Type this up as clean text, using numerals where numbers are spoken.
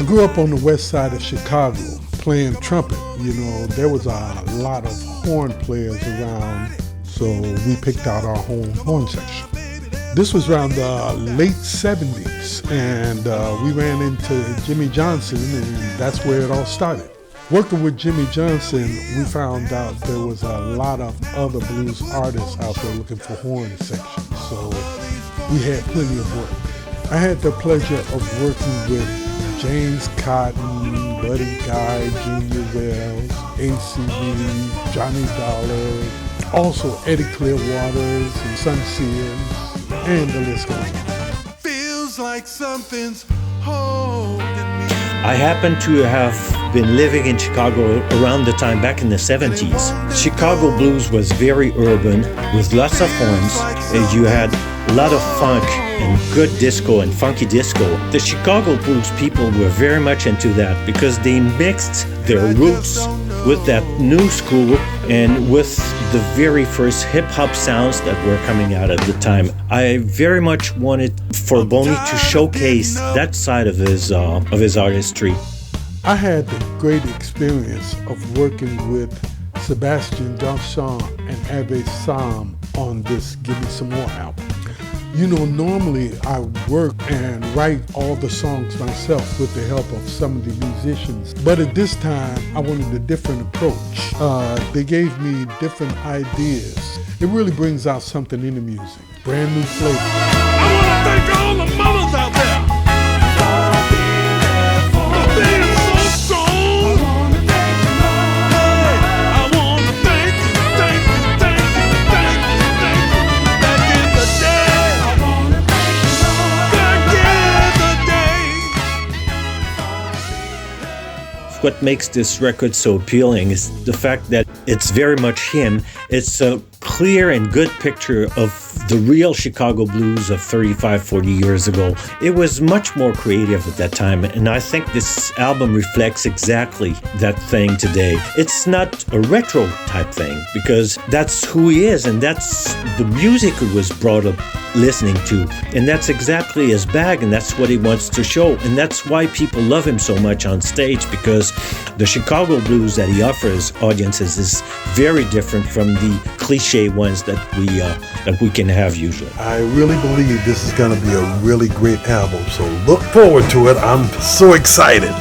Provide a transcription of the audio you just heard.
grew up on the west side of Chicago playing trumpet. You know, there was a lot of horn players around, so we picked out our horn section. This was around the late 70s, and we ran into Jimmy Johnson, and that's where it all started. Working with Jimmy Johnson, we found out there was a lot of other blues artists out there looking for horn sections, so we had plenty of work. I had the pleasure of working with James Cotton, Buddy Guy, Junior Wells, ACB, Johnny Dollar, also Eddie Clearwaters and Sun Sears, and the list goes on. Feels like something's holding me. I happen to have been living in Chicago around the time back in the 70s. Chicago blues was very urban with lots of horns, and you had a lot of funk and good disco and funky disco. The Chicago blues people were very much into that because they mixed their roots with that new school and with the very first hip-hop sounds that were coming out at the time. I very much wanted for Boney to showcase that side of his artistry. I had the great experience of working with Sebastian, DANCHIN, and Hervé SAMB on this Give Me Some More album. You know, normally I work and write all the songs myself with the help of some of the musicians. But at this time, I wanted a different approach. They gave me different ideas. It really brings out something in the music. Brand new flavor. I want to thank all the mamas out there. For being so strong. Hey, I want to thank you. Back in the day. What makes this record so appealing is the fact that it's very much him. It's a clear and good picture of the real Chicago blues of 35, 40 years ago. It was much more creative at that time, and I think this album reflects exactly that thing today. It's not a retro type thing, because that's who he is, and that's the music he was brought up listening to, and that's exactly his bag, and that's what he wants to show, and that's why people love him so much on stage, because the Chicago blues that he offers audiences is very different from the cliche ones that we can have usually. I really believe this is going to be a really great album, so look forward to it. I'm so excited.